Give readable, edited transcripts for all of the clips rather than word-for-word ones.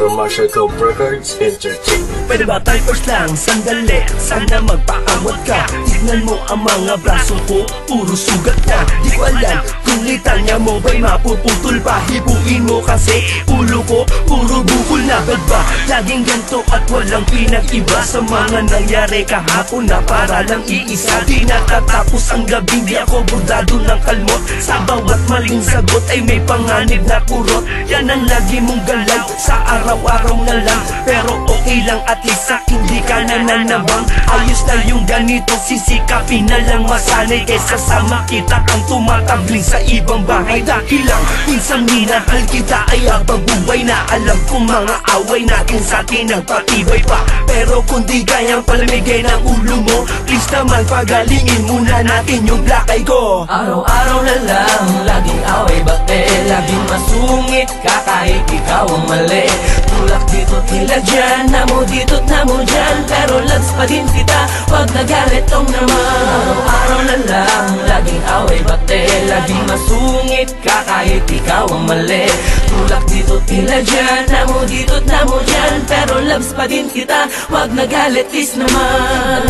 from Marshall Cove Records Entertainment. Pwede ba tayo first lang? Sandali, sana magpaawat ka. Tignan mo ang mga braso ko, puro sugat na. Di ko alam kung litanya mo ba'y mapuputol pa. Hibuin mo kasi ulo ko, puro bukol na. Ba't ba laging ganto at walang pinag-iba sa mga nangyari kahapon na para lang iisa? Di natatapos ang gabi, di ako burdado ng kalmot. Sa bawat maling sagot ay may panganib na kurot. Yan ang lagi mong galay sa araw-araw na lang. Pero okay lang at least sa hindi ka nananabang. Ayos na yung ganito, sisikapin na lang masanay kaysa sa makita kang tumatabling sa ibang bahay. Dahil lang minsan minahal kita ay habang buhay na alam kong mga away natin sa atin ang patibay pa. Pero kung di kayang palamigay ng ulo mo, please naman pagalingin muna natin yung black eye ko. Araw-araw na lang, laging away bate, laging masungit ka kahit ikaw ang mali. Tulak dito tila dyan, namo dito't namo dyan, pero lags pa din kita, wag nagalit tong naman. Araw-araw na lang, laging away bate, laging masungit ka kahit ikaw ang mali. Tulak dito tila dyan, namo dito't namo dyan, pero loves pa din kita, wag nagalit please naman.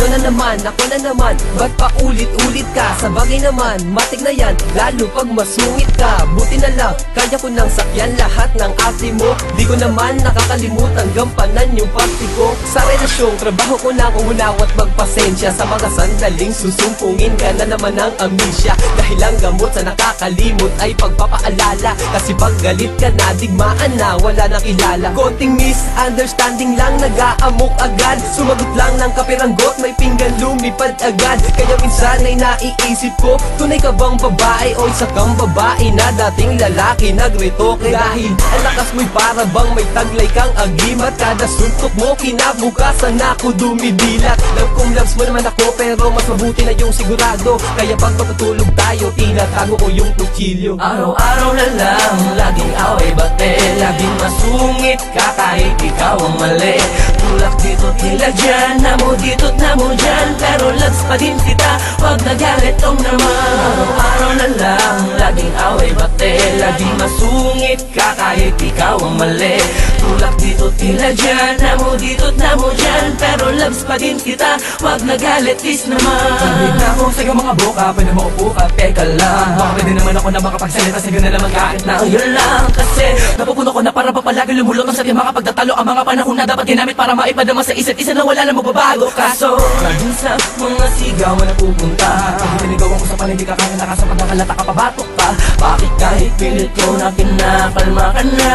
Ako na naman, ba't pa ulit-ulit ka? Sa bagay naman, matik na yan, lalo pag masungit ka. Buti na lang, kaya ko nang sakyan lahat ng ate mo. Di ko naman nakakalimutan gampanan yung party ko. Sa relasyong trabaho ko na umunaw at magpasensya sa mga sandaling susumpungin ka na naman ng amnesia. Dahil ang gamot sa nakakalimot ay pagpapaalala. Kasi pag galit ka na, digmaan na, wala na kilala. Konting misunderstanding lang, nag-aamok agad. Sumagot lang ng kapiranggot, may pinggan lumipad agad. Kaya minsan ay naiisip ko, tunay ka bang babae o isa kang babae na dating lalaki nagretoke? Dahil ang lakas mo'y para bang may taglay kang agimat. Kada suntok mo kinabukasan ako dumidilat. Love kong loves mo naman ako, pero mas mabuti na yung sigurado. Kaya pag matutulog tayo, tinatago ko yung kutsilyo. Araw-araw na lang, laging away bate, laging masungit ka kahit ikaw ang mali. Tulak dito tila dyan, namo dito't namo dyan, pero loves pa din kita, wag nagalit tong naman. Araw-araw na lang, laging away bate, laging masungit ka kahit ikaw ang mali. Tulak dito tila dyan, namo dito't namo dyan, pero loves pa din kita, wag nagalit please naman. Paglig na ako sa mga boka, pwede mo upo ka, teka lang. Baka pwede naman ako na makapagsalita sa ganda naman kahit na yun lang. Kasi napupuno ko na para pa palagi lumulutang sa ating mga pagtatalo. Ang mga panahon na dapat ginamit para maipadama sa isa't isa na wala na magbabago. Kaso laging sa mga sigaw na pupunta, pag tiniligawan ko sa paligid ka kaya nakasa pag nakalata ka pabatok pa. bakit kahit pilit ko na kinakalma ka na?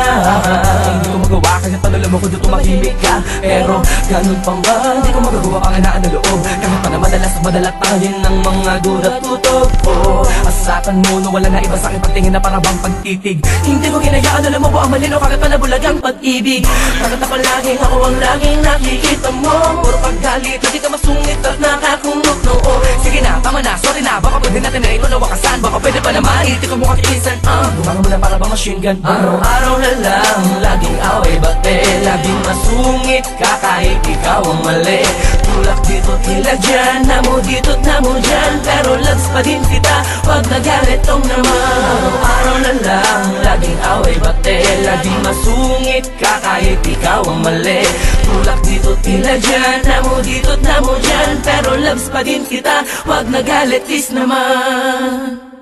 Hindi ko magawa kasi talala mo ko dito tumahimik ka. Pero ganun pa ba, hindi ko magagawa panganaan na loob. Kahit pa na madalat tayo ng mga gulat tutok ko. Asakan mo na wala na iba sa'kin pagtingin na para bang pagtitig. Hindi ko kinayaan, alam mo po ang malino, kahit pa nabulag ang pag-ibig. Kahit na palaging ako ang laging nakikita mo. Puro paggalit, hindi ka masungit at nakakunot noo. Sige na, tama na, sorry na, baka pwede natin na ito na wakasan. Baka pwede pa naman, hindi ko mukha kikisan. Gumanga mo na para bang machine gun. Araw-araw na lang, laging away bate, laging masungit ka kahit ikaw ang mali. Tulak dito tila dyan, namo dito't namo dyan, pero loves pa din kita, wag nagalit tong naman. Araw-araw na lang, laging away bate, laging masungit ka kahit ikaw ang mali. Tulak dito tila dyan, namo dito't namo dyan, pero loves pa din kita, wag nagalit please naman.